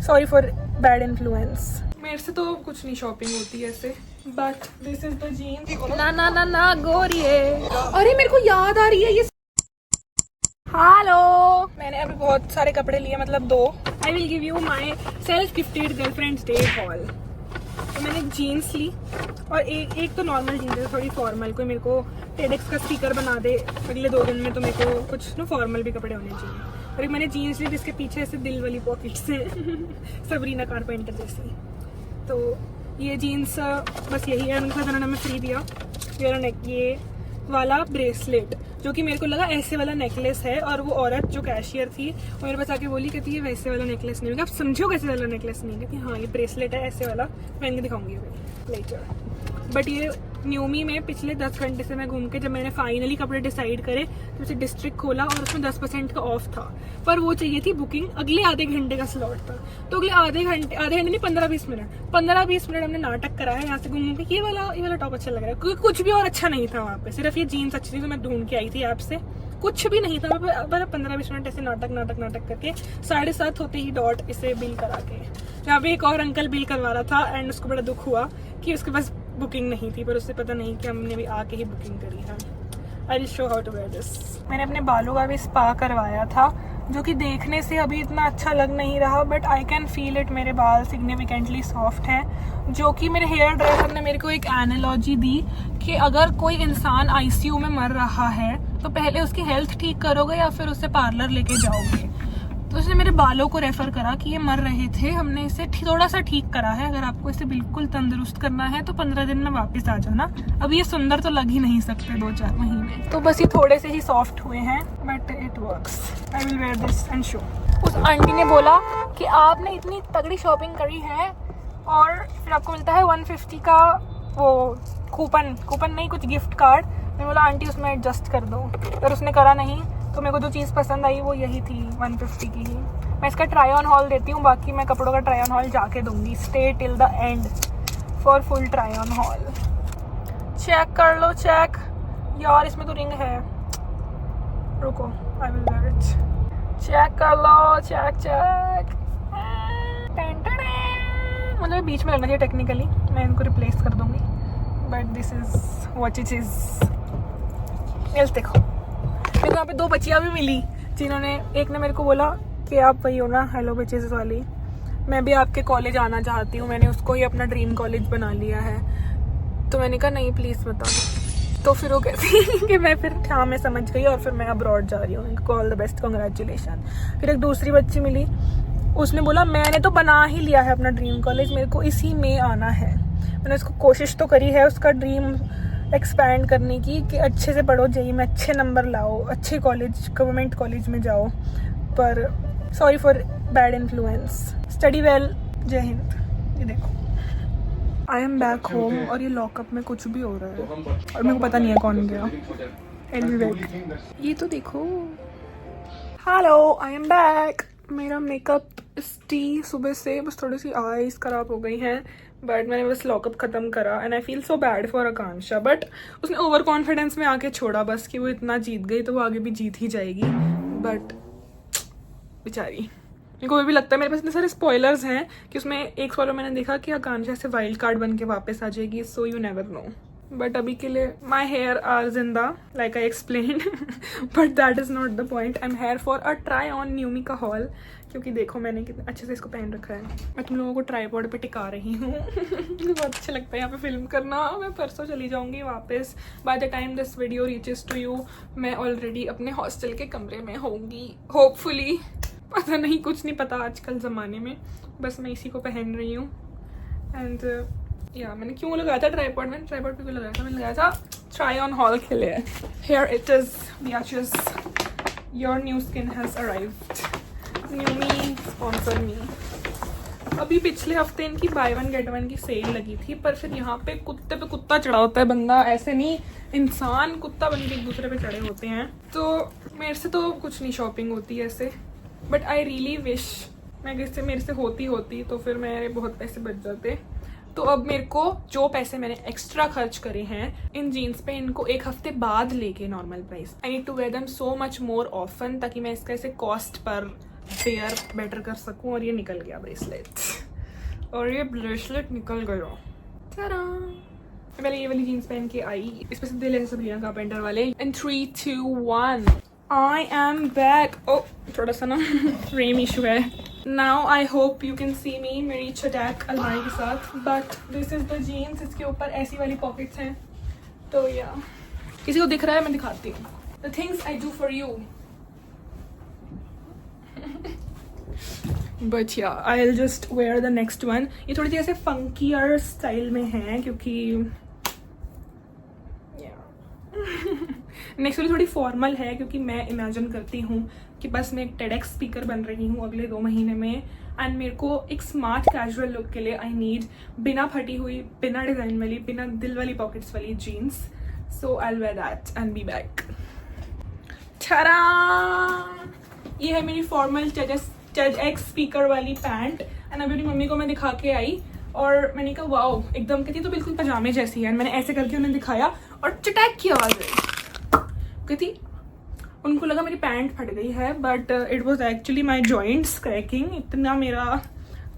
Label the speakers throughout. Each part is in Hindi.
Speaker 1: Sorry for bad influence. मेरे से तो कुछ नहीं शॉपिंग होती है ऐसे, but this is the jeans. ना ना ना ना गोरी है। अरे मेरे को याद आ रही है ये। हेलो, मैंने अभी बहुत सारे कपड़े लिए, मतलब 2। I will give you my self gifted girlfriends day hall. तो मैंने एक जीन्स ली और एक तो नॉर्मल जीन्स है, थोड़ी फॉर्मल। कोई मेरे को टेडेक्स का स्पीकर बना दे अगले 2 दिन में, तो मेरे को कुछ ना फॉर्मल भी कपड़े होने चाहिए। और एक मैंने जीन्स ली जिसके पीछे ऐसे दिल वाली पॉकेट्स हैं सबरीना कारपेंटर जैसी। तो ये जीन्स बस यही है। उनका उन्होंने हमें फ्री दिया ये वाला ब्रेसलेट, जो कि मेरे को लगा ऐसे वाला नेकलेस है। और वो औरत जो कैशियर थी वो मेरे पास आके बोली, कहती है वैसे वाला नेकलेस नहीं होगा। आप समझो कैसे वाला नेकलेस नहीं है? कहती हाँ ये ब्रेसलेट है ऐसे वाला, पहन के दिखाऊंगी अभी लेटर। बट ये न्यूमी में पिछले 10 घंटे से मैं घूम के, जब मैंने फाइनली कपड़े डिसाइड करे तो उसे डिस्ट्रिक्ट खोला और उसमें 10% का ऑफ था। पर वो चाहिए थी बुकिंग, अगले आधे घंटे का स्लॉट था। तो अगले आधे घंटे नहीं 15-20 मिनट हमने नाटक करा है यहाँ से घूम के। ये वाला टॉप अच्छा लग रहा है, क्योंकि कुछ भी और अच्छा नहीं था वहाँ पे, सिर्फ ये जीन्स अच्छी थी। तो मैं ढूंढ के आई थी ऐप से, कुछ भी नहीं था। मैं 15-20 मिनट ऐसे नाटक करके 7:30 होते ही डॉट इसे बिल करा के, जहाँ पे एक और अंकल बिल करवा रहा था। एंड उसको बड़ा दुख हुआ कि उसके पास बुकिंग नहीं थी, पर उससे पता नहीं कि हमने भी आके ही बुकिंग करी है। I will show how to wear this. मैंने अपने बालों का भी स्पा करवाया था, जो कि देखने से अभी इतना अच्छा लग नहीं रहा, but I can feel it. मेरे बाल सिग्निफिकेंटली सॉफ्ट हैं, जो कि मेरे हेयर ड्रेसर ने मेरे को एक एनालॉजी दी कि अगर कोई इंसान आईसीयू में मर रहा है तो पहले उसकी हेल्थ ठीक करोगे या फिर उसे पार्लर लेके जाओगे। तो उसने मेरे बालों को रेफर करा कि ये मर रहे थे, हमने इसे थोड़ा सा ठीक करा है। अगर आपको इसे बिल्कुल तंदुरुस्त करना है तो 15 दिन में वापस आ जाना। अब ये सुंदर तो लग ही नहीं सकते 2-4 महीने, तो बस ये थोड़े से ही सॉफ्ट हुए हैं, but it works. I will where this and show. उस आंटी ने बोला कि आपने इतनी तगड़ी शॉपिंग करी है और फिर आपको मिलता है 150 का वो कूपन नहीं, कुछ गिफ्ट कार्ड। मैंने बोला आंटी उसमें एडजस्ट कर दो, पर उसने करा नहीं। तो मेरे को जो चीज़ पसंद आई वो यही थी 150 की ही। मैं इसका ट्राई ऑन हॉल देती हूँ, बाकी मैं कपड़ों का ट्राई ऑन हॉल जाके दूंगी। Stay till the end for full try on haul. Check कर लो, चेक। यार इसमें तो रिंग है, रुको I will wear it. Check कर लो, चेक। मतलब बीच में लगना चाहिए टेक्निकली, मैं इनको रिप्लेस कर दूंगी, but this is what it is. देखो मेरे को यहाँ पे 2 बच्चियाँ भी मिली, जिन्होंने, एक ने मेरे को बोला कि आप वही हो ना हेलो बचेस वाली, मैं भी आपके कॉलेज आना चाहती हूँ, मैंने उसको ही अपना ड्रीम कॉलेज बना लिया है। तो मैंने कहा नहीं प्लीज़ बताओ। तो फिर वो कहती कि मैं फिर हाँ मैं समझ गई और फिर मैं अब्रॉड जा रही हूँ, उनको ऑल द बेस्ट, कंग्रेचुलेशन। फिर एक दूसरी बच्ची मिली, उसने बोला मैंने तो बना ही लिया है अपना ड्रीम कॉलेज, मेरे को इसी में आना है। मैंने उसको कोशिश तो करी है उसका ड्रीम एक्सपैंड करने की कि अच्छे से पढ़ो, जेईई में अच्छे नंबर लाओ, अच्छे कॉलेज गवर्नमेंट कॉलेज में जाओ, पर sorry for bad influence. Study well, जय हिंद। ये देखो आई एम बैक होम और ये लॉकअप में कुछ भी हो रहा है और मेरे को पता नहीं है कौन गया। ये तो देखो। Hello, I am back. मेरा मेकअप टी सुबह से बस थोड़ी सी आईज खराब हो गई हैं, बट मैंने बस लॉकअप ख़त्म करा and I feel so bad for Akanksha. But उसने ओवर कॉन्फिडेंस में आके छोड़ा बस कि वो इतना जीत गई तो वो आगे भी जीत ही जाएगी। बट बेचारी, मेरे को भी लगता है, मेरे पास इतने सारे स्पॉयलर्स हैं कि उसमें एक फॉलो मैंने देखा कि आकांक्षा से वाइल्ड कार्ड बन के वापस आ जाएगी, so you never know. But अभी के लिए माई हेयर आर जिंदा, like I explain, but that is not the point. I am here for a try on Newme का हॉल, क्योंकि देखो मैंने कितने अच्छे से इसको पहन रखा है। मैं तुम लोगों को ट्राईपॉड पे टिका रही हूँ। मुझे बहुत अच्छा लगता है यहाँ पे फिल्म करना। मैं परसों चली जाऊँगी वापस। By the time this video reaches to you मैं ऑलरेडी अपने हॉस्टल के कमरे में होंगी, होपफुली। पता नहीं, कुछ नहीं पता आजकल ज़माने में, बस मैं इसी को पहन रही हूँ। एंड या मैंने क्यों लगाया था ट्राईपॉड, मैंने ट्राईपॉड पे क्यों लगाया था, मैंने लगाया था ट्राई ऑन हॉल के लिए। Here it is bitches, your new skin has arrived, Newme sponsor me. अभी पिछले हफ्ते इनकी बाय 1 गेट 1 की सेल लगी थी, पर फिर यहाँ पे कुत्ते पे कुत्ता चढ़ा होता है बंदा, ऐसे नहीं इंसान कुत्ता बन के एक दूसरे पे चढ़े होते हैं। तो मेरे से तो कुछ नहीं शॉपिंग होती ऐसे, बट आई रियली विश मेरे से होती तो फिर मेरे बहुत पैसे बच जाते। तो अब मेरे को जो पैसे मैंने एक्स्ट्रा खर्च करे हैं इन जीन्स पे, इनको 1 हफ्ते बाद लेके normal price, I need to wear them so much more often, ताकि मैं इसका ऐसे कॉस्ट पर बेयर बेटर कर सकूं। और ये निकल गया ब्रेसलेट, और ये ब्रेसलेट निकल गया। Ta-da! मैं पहले ये वाली जीन्स पहन के आई, इस पे से दिल है सबरीना कारपेंटर वाले। इन 3, 2, 1 आई एम बैक। ओ थोड़ा सा ना फ्रेम इशू है। Now I hope you can see me मेरी चटैक अलमारी के साथ। But this is the jeans, इसके ऊपर ऐसी वाली पॉकेट्स हैं। तो या किसी को दिख रहा है, मैं दिखाती हूँ। The things I do for you. But yeah I will just wear the next one. ये थोड़ी सी ऐसे फंकियर स्टाइल में है क्योंकि नेक्स्ट वाली थोड़ी फॉर्मल है क्योंकि मैं इमेजिन करती हूँ कि बस मैं एक टेडेक्स स्पीकर बन रही हूँ अगले 2 महीने में। एंड मेरे को एक स्मार्ट कैजुअल लुक के लिए आई नीड बिना फटी हुई, बिना डिज़ाइन वाली, बिना दिल वाली पॉकेट्स वाली jeans. So I will wear that and be back. छरा ये है मेरी फॉर्मल टेडेक्स स्पीकर वाली पैंट। एंड अभी अपनी मम्मी को मैं दिखा के आई और मैंने कहा वाओ, एकदम कहती तो बिल्कुल पजामे जैसी है। मैंने ऐसे करके उन्हें दिखाया और चटैक की आवाज़ आई। कहती उनको लगा मेरी पैंट फट गई है, but it was actually my joints cracking. इतना मेरा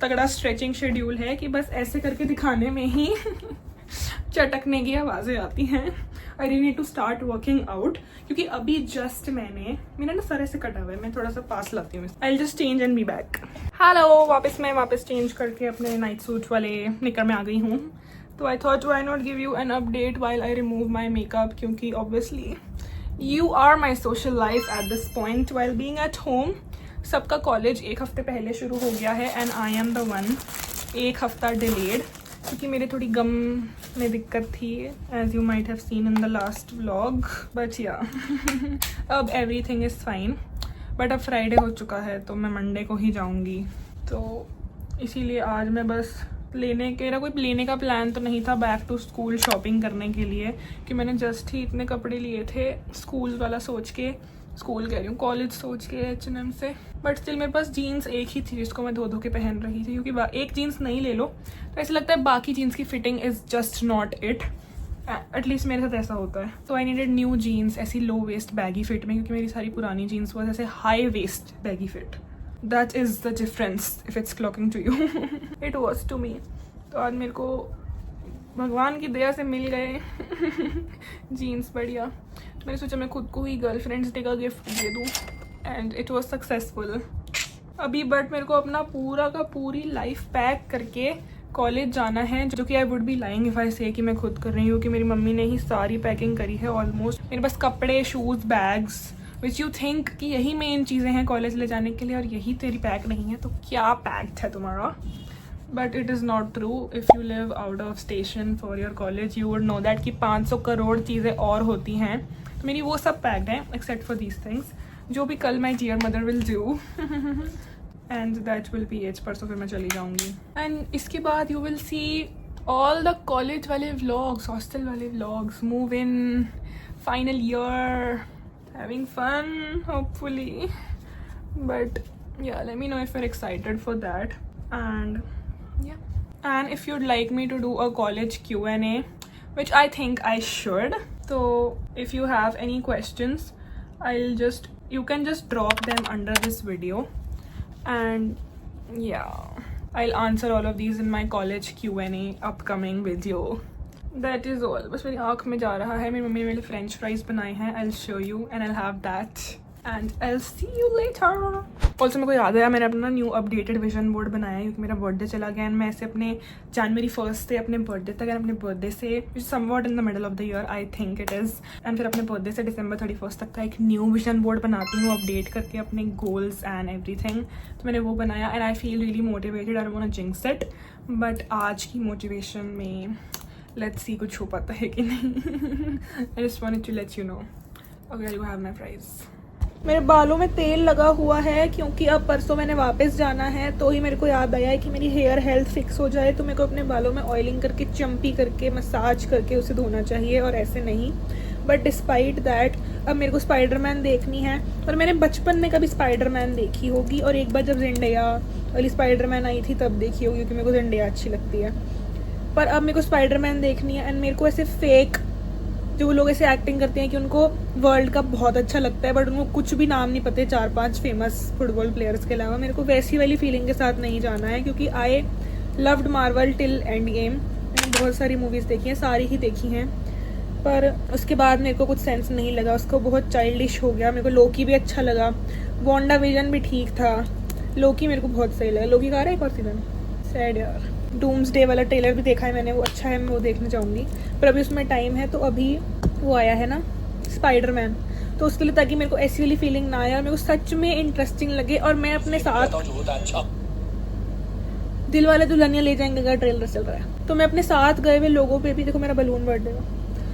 Speaker 1: तगड़ा स्ट्रेचिंग शेड्यूल है कि बस ऐसे करके दिखाने में ही चटकने की आवाज़ें आती हैं। I really need to start working out क्योंकि अभी जस्ट मेरा ना सर ऐसे कटा हुआ है। मैं थोड़ा सा पास लाती हूँ। आई will just change and be back. Hello, वापस चेंज करके अपने नाइट सूट वाले निकर में आ गई हूँ। तो I thought why not give you an update while I remove my makeup, क्योंकि obviously you are my social life at this point while being at home. सबका कॉलेज 1 हफ्ते पहले शुरू हो गया है and I am the one 1 हफ्ता डिलेड क्योंकि मेरे थोड़ी गम में दिक्कत थी, as you might have seen in the last vlog. But yeah अब एवरीथिंग इज़ फाइन। बट अब फ्राइडे हो चुका है तो मैं मंडे को ही जाऊंगी। तो इसीलिए आज मैं बस मेरा कोई लेने का प्लान तो नहीं था बैक टू स्कूल शॉपिंग करने के लिए, कि मैंने जस्ट ही इतने कपड़े लिए थे स्कूल वाला सोच के, स्कूल कह रही हूँ कॉलेज सोच के H&M से। बट स्टिल मेरे पास जीन्स एक ही थी जिसको मैं धो के पहन रही थी, क्योंकि एक जीन्स नहीं ले लो तो ऐसा लगता है बाकी जीन्स की fitting is just not it. At least मेरे साथ ऐसा होता है। तो आई नीडेड न्यू जीन्स ऐसी लो वेस्ट बैगी फिट में, क्योंकि मेरी सारी पुरानी जीन्स वो ऐसे high waist baggy fit. That is the difference if it's clocking to you. It was to me. तो आज मेरे को भगवान की दया से मिल गए जीन्स बढ़िया। मैंने सोचा मैं खुद को ही गर्लफ्रेंड्स डे का गिफ्ट दे दूँ एंड इट वॉज सक्सेसफुल अभी। बट मेरे को अपना पूरा का पूरी लाइफ पैक करके कॉलेज जाना है, जो कि I would be lying if I से कि मैं खुद कर रही हूँ, कि मेरी मम्मी ने ही सारी पैकिंग करी है ऑलमोस्ट। मेरे पास कपड़े, shoes, bags which you think कि यही मेन चीज़ें हैं कॉलेज ले जाने के लिए, और यही तेरी पैक नहीं है तो क्या पैक्ड है तुम्हारा। But it is not true. If you live out of station for your college you would know that कि 500 करोड़ चीज़ें और होती हैं। तो मेरी वो सब पैक्ड हैं एक्सेप्ट फॉर दीज थिंग्स, जो भी कल my dear mother will do and that will be it. परसों फिर मैं चली जाऊँगी एंड इसके बाद you will see all the college वाले व्लॉग्स, हॉस्टल वाले vlogs, move in, final year, having fun hopefully. But yeah, let me know if you're excited for that. And yeah, and if you'd like me to do a college Q&A, which I think I should, so if you have any questions you can just drop them under this video and yeah, I'll answer all of these in my college Q&A upcoming video. That is all. बस मेरी आँख में जा रहा है। मेरी मम्मी ने मेरे लिए फ्रेंच फ्राइज बनाए हैं। I'll show you and I'll have that and I'll see you later. Also मेरे को याद आया, मैंने अपना न्यू अपडेटेड विजन बोर्ड बनाया है क्योंकि मेरा बर्थडे चला गया एंड मैं ऐसे अपने January 1st से अपने बर्थडे तक, अपने बर्थडे से somewhat in the middle of the year I think it is, and फिर अपने बर्थडे से December 31st तक का एक न्यू विजन बोर्ड बनाती हूँ अपडेट करके अपने गोल्स एंड एवरीथिंग। तो मैंने वो बनाया and I feel really motivated. I don't want to jinx it, but आज की मोटिवेशन में लेट्स सी कुछ हो पाता है कि नहीं। I just wanted to let you know. Okay, you have my prize. मेरे बालों में तेल लगा हुआ है क्योंकि अब परसों मैंने वापस जाना है, तो ही मेरे को याद आया है कि मेरी हेयर हेल्थ फिक्स हो जाए तो मेरे को अपने बालों में ऑयलिंग करके, चम्पी करके, मसाज करके उसे धोना चाहिए और ऐसे नहीं। बट डिस्पाइट दैट अब मेरे को स्पाइडरमैन देखनी है, और मैंने बचपन में कभी स्पाइडरमैन देखी होगी और एक बार जब ज़ेंडेया वाली स्पाइडरमैन आई थी तब देखी होगी, क्योंकि मेरे को ज़ेंडेया अच्छी लगती है। पर अब मेरे को स्पाइडरमैन देखनी है एंड मेरे को ऐसे फेक जो लोग ऐसे एक्टिंग करते हैं कि उनको वर्ल्ड कप बहुत अच्छा लगता है बट उनको कुछ भी नाम नहीं पता 4-5 फेमस फुटबॉल प्लेयर्स के अलावा, मेरे को वैसी वाली फीलिंग के साथ नहीं जाना है क्योंकि I loved Marvel till end game. मैंने बहुत सारी मूवीज़ देखी हैं, सारी ही देखी हैं, पर उसके बाद मेरे को कुछ सेंस नहीं लगा, उसको बहुत चाइल्डिश हो गया। मेरे को लोकी भी अच्छा लगा, वांडा विजन भी ठीक था, लोकी मेरे को बहुत सही लगा। लोकी का आ रहा है एक और सीजन, सैड यार। डूम्सडे वाला ट्रेलर भी देखा है मैंने, वो अच्छा है, मैं वो देखने जाऊँगी, पर अभी उसमें टाइम है। तो अभी वो आया है ना स्पाइडरमैन, तो उसके लिए ताकि मेरे को ऐसी वाली फीलिंग ना आए और मेरे को सच में इंटरेस्टिंग लगे और मैं अपने साथ दिल वाले दुल्हनिया ले जाएंगे का ट्रेलर चल रहा है, तो मैं अपने साथ गए हुए लोगों पे भी, देखो मेरा बलून बर्थडे का,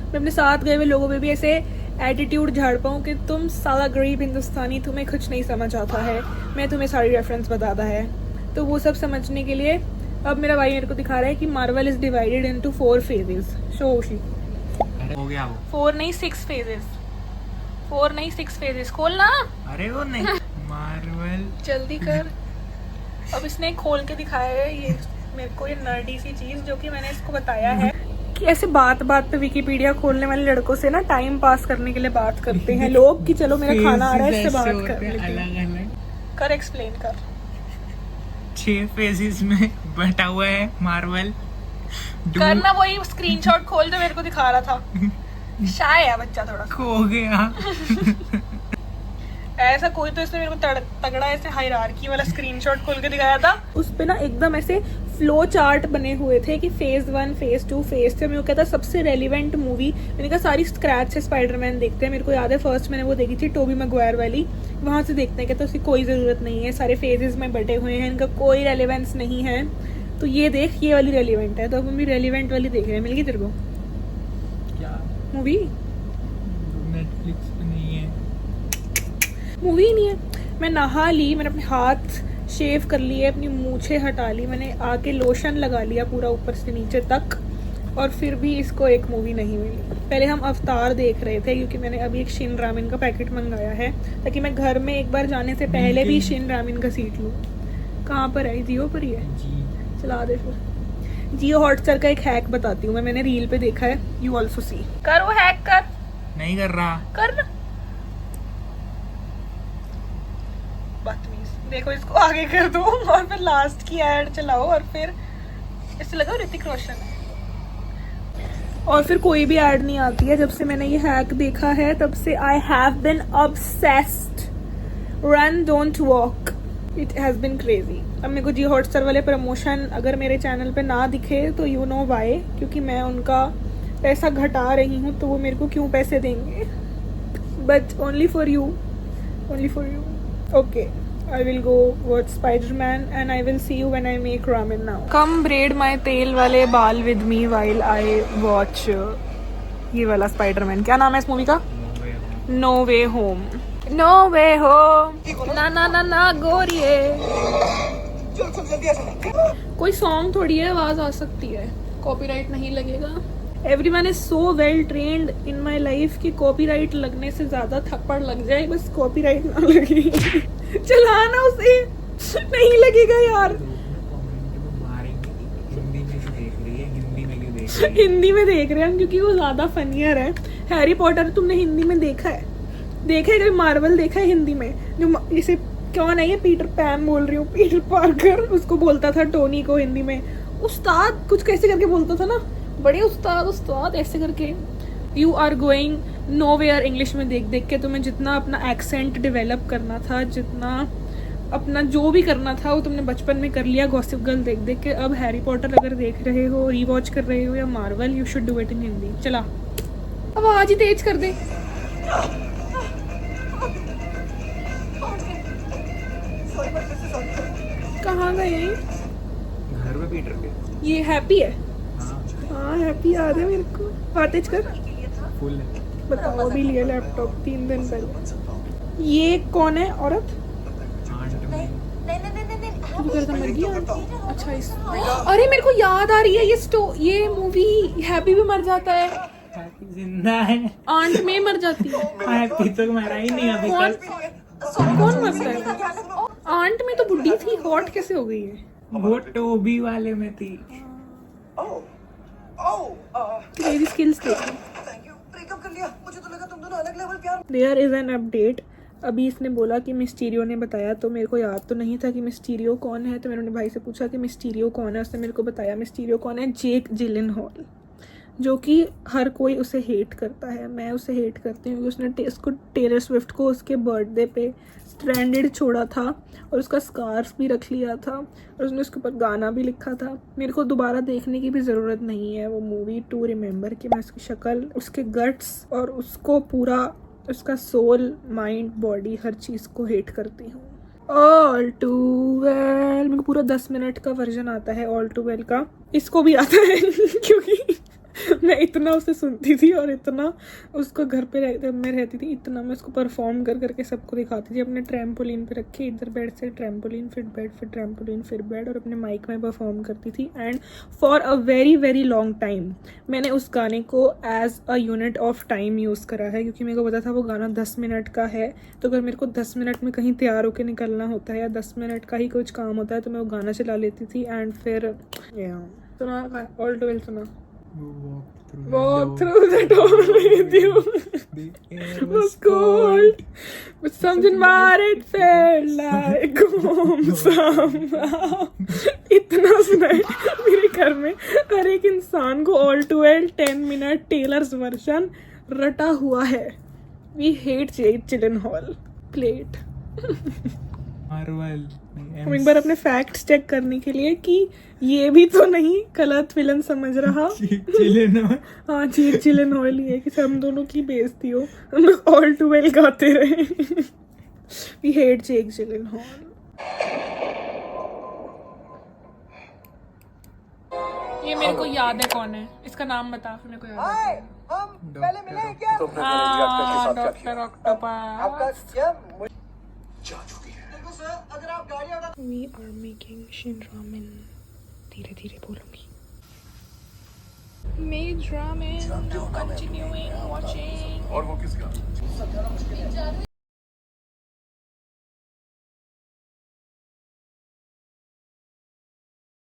Speaker 1: मैं अपने साथ गए हुए लोगों पे भी ऐसे एटीट्यूड झाड़ पाऊँ कि तुम साला गरीब हिंदुस्तानी, तुम्हें कुछ नहीं समझ आता है, मैं तुम्हें सारी रेफरेंस बताता है। तो वो सब समझने के लिए अब मेरा भाई मेरे को दिखा रहा है कि Marvel is divided into 4 phases. शोशी
Speaker 2: हो गया वो
Speaker 1: 4 नहीं 6 फेजेस, 4 नहीं 6 फेजेस। खोलना,
Speaker 2: अरे वो नहीं मार्वल
Speaker 1: जल्दी कर। अब इसने खोल के दिखाया है ये मेरे को, ये नर्डी सी चीज जो कि मैंने इसको बताया है कि ऐसे बात बात पे विकिपीडिया खोलने वाले लड़कों से ना टाइम पास करने के लिए बात करते हैं लोग कि चलो मेरा खाना आ रहा है, इससे बात कर लेते हैं।
Speaker 2: अलग अलग
Speaker 1: कर एक्सप्लेन कर।
Speaker 2: 6 फेजेस में बटा हुआ है मार्वल।
Speaker 1: करना वही स्क्रीनशॉट खोल जो मेरे को दिखा रहा था। शाय है बच्चा थोड़ा,
Speaker 2: खो गया
Speaker 1: ऐसा कोई तो इसने मेरे को तगड़ा ऐसे हायरार्की वाला स्क्रीनशॉट खोल के दिखाया था, उस पे ना एकदम ऐसे फ्लो चार्ट बने हुए थे कि फेज 1 फेज 2 फेज 3। मैं वो कहता सबसे रेलिवेंट मूवी, मैंने कहा सारी स्क्रैच से स्पाइडरमैन देखते हैं। मेरे को याद है फर्स्ट मैंने वो देखी थी टोबी मैगवायर वाली, वहां से देखते हैं, कहते उसकी कोई ज़रूरत नहीं है, सारे फेजेस में बटे हुए हैं, इनका कोई रेलिवेंस नहीं है, तो ये देख ये वाली रेलिवेंट है। तो अब हम भी रेलिवेंट वाली देख रहे हैं। मिल गई तेरे को
Speaker 2: क्या
Speaker 1: मूवी?
Speaker 2: नेटफ्लिक्स पे नहीं है,
Speaker 1: मूवी ही नहीं है। मैं नहा ली, मैंने अपने हाथ शेव कर लिए, अपनी मूछें हटा ली, मैंने आके लोशन लगा लिया पूरा ऊपर से नीचे तक, और फिर भी इसको एक मूवी नहीं मिली। पहले हम अवतार देख रहे थे क्योंकि मैंने अभी एक शिन रामेन का पैकेट मंगाया है ताकि मैं घर में एक बार जाने से पहले भी शिन रामेन का सीट लूँ। कहाँ पर है? जियो पर ही है,
Speaker 2: जी
Speaker 1: चला दे फिर। जियो हॉटस्टार का एक हैक बताती हूँ मैं, मैंने रील पे देखा है, यू ऑल्सो सी। कर वो हैक कर।
Speaker 2: नहीं कर रहा,
Speaker 1: कर ना, बदतमीज। देखो इसको आगे कर दो और फिर लास्ट की ऐड चलाओ और फिर इससे लगा ऋतिक रोशन है, और फिर कोई भी ऐड नहीं आती है। जब से मैंने ये हैक देखा है तब से I have been obsessed. Run don't walk, it has been crazy. अब मेरे को जियो हॉटस्टार वाले प्रमोशन अगर मेरे चैनल पे ना दिखे तो यू नो वाई, क्योंकि मैं उनका पैसा घटा रही हूँ, तो वो मेरे को क्यों पैसे देंगे? But only for you, only for you. Okay, I will go watch Spider-Man and I will see you when I make ramen now. Come braid my तेल वाले बाल with me while I watch ये वाला Spider-Man। क्या नाम है इस मूवी का? No Way Home। No Way Home। ना ना ना ना गोरिये। कोई सॉन्ग थोड़ी है, आवाज आ सकती है, कॉपीराइट नहीं लगेगा। Everyone is so well trained in my life कि कॉपीराइट लगने से ज्यादा थप्पड़ लग जाए, बस कॉपीराइट ना लगे। चलाना उसे, नहीं लगेगा यार। हिंदी में देख रहे हैं हम क्योंकि वो ज्यादा फनियर है। हैरी पॉटर तुमने हिंदी में देखा है? देखा है? मार्वल देखा है हिंदी में? जो इसे कौन है ये, पीटर पैन बोल रही हूँ, पीटर पार्कर, उसको बोलता था टोनी को हिंदी में उस्ताद कुछ कैसे करके बोलता था ना, बड़े उस्ताद उस्ताद ऐसे करके। You are going nowhere English में देख देख के तुम्हें जितना अपना एक्सेंट डेवलप करना था, जितना अपना जो भी करना था वो तुमने बचपन में कर लिया गॉसिप गर्ल देख देख के। अब हैरी पॉटर अगर देख रहे हो, रीवॉच कर रहे हो या Marvel, you should do it in Hindi. चला अब आज ही तेज कर दे। कहाँ गए?
Speaker 2: घर में पीटर के।
Speaker 1: ये हैप्पी है? हाँ हैप्पी याद है मेरे को। बातेज कर।
Speaker 2: फुल है।
Speaker 1: बताओ अभी लिया लैपटॉप 3 दिन पहले। ये कौन है औरत? मर गया। अच्छा इस, अरे मेरे को याद आ रही है ये मूवी, हैप्पी भी मर जाता है।
Speaker 2: हैप्पी जिंदा है,
Speaker 1: आंट में मर जाती है।
Speaker 2: हैप्पी तो मरा ही नहीं अभी तक।
Speaker 1: कौन मरता है? आंट में तो बुढ़ी थी, हॉट कैसे हो गई है?
Speaker 2: वो टोबी वाले में थी।
Speaker 1: मेरी स्किल्स देखो। There is an update. अभी इसने बोला कि मिस्टीरियो ने बताया, तो मेरे को याद तो नहीं था कि मिस्टीरियो कौन है, तो मैंने अपने भाई से पूछा कि मिस्टीरियो कौन है। उसने मेरे को बताया मिस्टीरियो कौन है, जेक जिलेनहॉल, जो कि हर कोई उसे हेट करता है। मैं उसे हेट करती हूँ क्योंकि उसको टेलर स्विफ्ट को उसके बर्थडे पे स्ट्रैंडेड छोड़ा था और उसका स्कार्फ भी रख लिया था और उसने उसके ऊपर गाना भी लिखा था। मेरे को दोबारा देखने की भी ज़रूरत नहीं है वो मूवी टू रिमेंबर कि मैं उसकी शक्ल, उसके गट्स और उसको पूरा, उसका सोल, माइंड, बॉडी, हर चीज़ को हेट करती हूँ। ऑल टू वेल, मेरे को पूरा 10 मिनट का वर्जन आता है ऑल टू वेल का, इसको भी आता है क्योंकि मैं इतना उसे सुनती थी और इतना उसको घर पे मैं रहती थी, इतना मैं उसको परफॉर्म कर करके सबको दिखाती थी। अपने ट्रैम्पोलिन पे रखे, इधर बेड से ट्रैम्पोलिन, फिर बेड, फिर ट्रैम्पोलिन, फिर बेड, और अपने माइक में परफॉर्म करती थी। And for a very very long time मैंने उस गाने को as a unit of time use करा है, क्योंकि मेरे को पता था वो गाना 10 मिनट का है। तो अगर मेरे को 10 मिनट में कहीं तैयार होकर निकलना होता है या 10 मिनट का ही कुछ काम होता है तो मैं वो गाना चला लेती थी। एंड फिर सुना ऑल टू वेल, सुना Walk through the door with you. It was cold, but something about it felt like home somehow. इतना सुना है मेरे घर में हर एक इंसान को all too well 10 minute Taylor's version रटा हुआ है। We hate Jake Gyllenhaal. Plate.
Speaker 2: Marvel
Speaker 1: हम एक बार अपने फैक्ट्स चेक करने के लिए कि ये भी तो नहीं गलत विलन समझ रहा। हाँ, जेक जिलेनहॉल ही है कि हम दोनों की बेइज्जती हो, हम लोग ऑल टू वेल गाते रहे। वी हेट जेक जिलेनहॉल। ये मेरे को याद है कौन है, इसका नाम बता, फिर मेरे को याद है।
Speaker 3: हम पहले मिले क्या?
Speaker 1: Doctor octopus.
Speaker 3: अगर आप गाड़ी
Speaker 1: We are making Shin ramen. धीरे धीरे बोलूंगी। Made ramen. Now continuing watching.
Speaker 3: और वो किसका?